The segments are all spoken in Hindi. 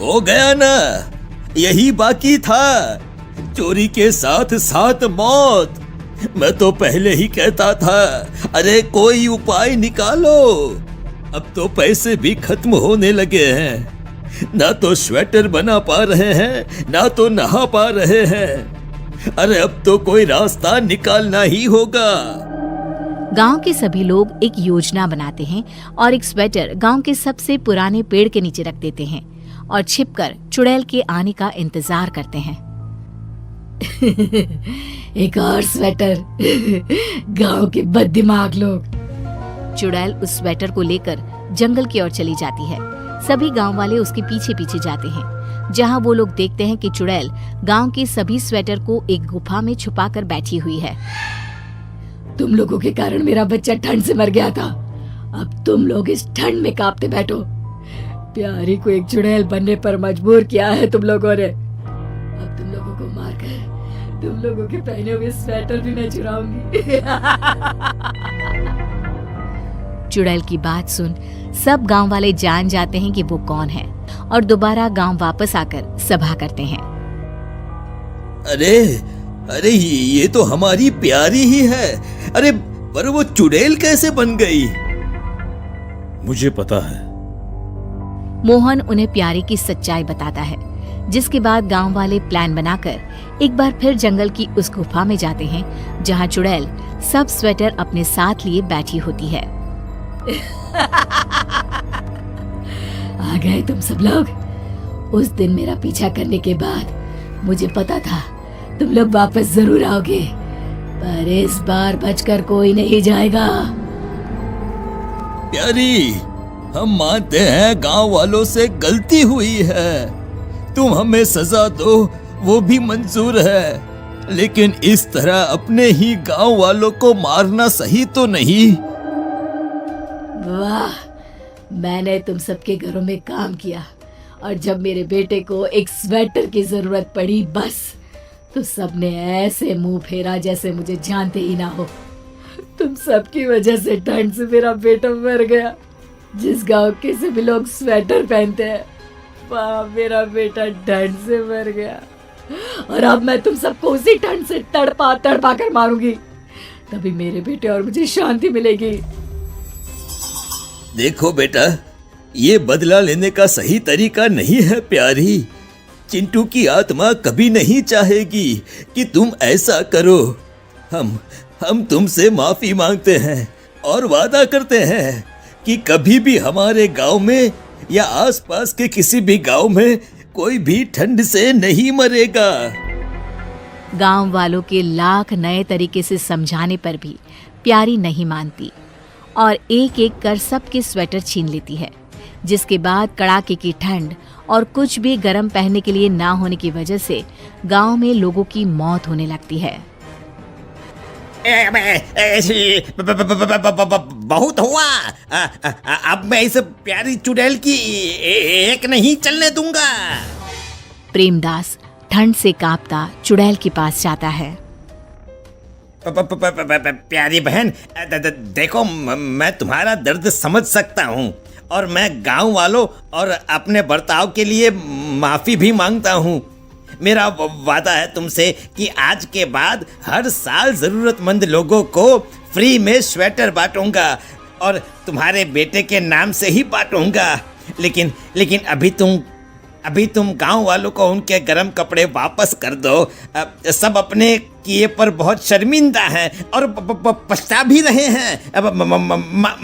हो गया ना, यही बाकी था, चोरी के साथ साथ मौत। मैं तो पहले ही कहता था, अरे कोई उपाय निकालो। अब तो पैसे भी खत्म होने लगे हैं, ना तो स्वेटर बना पा रहे हैं, ना तो नहा पा रहे हैं। अरे अब तो कोई रास्ता निकालना ही होगा। गांव के सभी लोग एक योजना बनाते हैं और एक स्वेटर गांव के सबसे पुराने पेड़ के नीचे रख देते हैं और छिपकर चुड़ैल के आने का इंतजार करते हैं। एक और स्वेटर। गांव के बददिमाग लोग। चुड़ैल उस स्वेटर को लेकर जंगल की ओर चली जाती है। सभी गांव वाले उसके पीछे पीछे जाते हैं, जहां वो लोग देखते हैं कि चुड़ैल गांव के सभी स्वेटर को एक गुफा में छुपाकर बैठी हुई है। तुम लोगों के कारण मेरा बच्चा ठंड से मर गया था, अब तुम लोग इस ठंड में कांपते बैठो। प्यारी को एक चुड़ैल बनने पर मजबूर किया है तुम लोगों ने। अब तुम लोगों को मारकर तुम लोगों के पहने हुए स्वेटर भी मैं चुराऊंगी। चुड़ैल की बात सुन सब गांव वाले जान जाते हैं कि वो कौन है और दोबारा गांव वापस आकर सभा करते हैं। अरे अरे ये तो हमारी प्यारी ही है। अरे पर वो चुड़ैल कैसे बन गई? मुझे पता है। मोहन उन्हें प्यारी की सच्चाई बताता है, जिसके बाद गांव वाले प्लान बनाकर एक बार फिर जंगल की उस गुफा में जाते हैं जहां चुड़ैल सब स्वेटर अपने साथ लिए बैठी होती है। आ गए तुम सब लोग। उस दिन मेरा पीछा करने के बाद मुझे पता था तुम लोग वापस जरूर आओगे, पर इस बार बचकर कोई नहीं जाएगा। प्यारी, हम मानते हैं गांव वालों से गलती हुई है, तुम हमें सजा दो वो भी मंजूर है, लेकिन इस तरह अपने ही गांव वालों को मारना सही तो नहीं। वाह, मैंने तुम सबके घरों में काम किया और जब मेरे बेटे को एक स्वेटर की जरूरत पड़ी बस तो सबने ऐसे मुंह फेरा जैसे मुझे जानते ही ना हो। तुम सबकी वजह से ठंड से मेरा बेटा मर गया। जिस गांव के सभी लोग स्वेटर पहनते हैं वहाँ मेरा बेटा ठंड से मर गया, और अब मैं तुम सबको उसी ठंड से तड़पा तड़पा कर मारूंगी, तभी मेरे बेटे और मुझे शांति मिलेगी। देखो बेटा, ये बदला लेने का सही तरीका नहीं है प्यारी। चिंटू की आत्मा कभी नहीं चाहेगी कि तुम ऐसा करो। हम तुमसे माफी मांगते हैं और वादा करते हैं कि कभी भी हमारे गांव में या आसपास के किसी भी गांव में कोई भी ठंड से नहीं मरेगा। गांव वालों के लाख नए तरीके से समझाने पर भी प्यारी नहीं मानती और एक एक कर सबके स्वेटर छीन लेती है, जिसके बाद कड़ाके की ठंड और कुछ भी गर्म पहनने के लिए ना होने की वजह से गांव में लोगों की मौत होने लगती है। बहुत हुआ, अब मैं इस प्यारी चुड़ैल की एक नहीं चलने दूंगा। प्रेमदास ठंड से कांपता चुड़ैल के पास जाता है। प्यारी बहन, देखो मैं तुम्हारा दर्द समझ सकता हूँ और मैं गांव वालों और अपने बर्ताव के लिए माफी भी मांगता हूँ। मेरा वादा है तुमसे कि आज के बाद हर साल जरूरतमंद लोगों को फ्री में स्वेटर बांटूंगा और तुम्हारे बेटे के नाम से ही बांटूंगा। लेकिन अभी तुम गांव वालों को उनके गर्म कपड़े वापस कर दो। सब अपने किए पर बहुत शर्मिंदा हैं और पछता भी रहे हैं। अब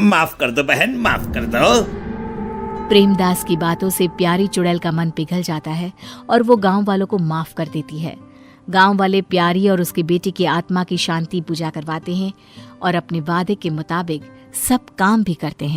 माफ कर दो बहन, माफ कर दो। प्रेमदास की बातों से प्यारी चुड़ैल का मन पिघल जाता है और वो गांव वालों को माफ कर देती है। गांव वाले प्यारी और उसके बेटे की आत्मा की शांति पूजा करवाते हैं और अपने वादे के मुताबिक सब काम भी करते हैं।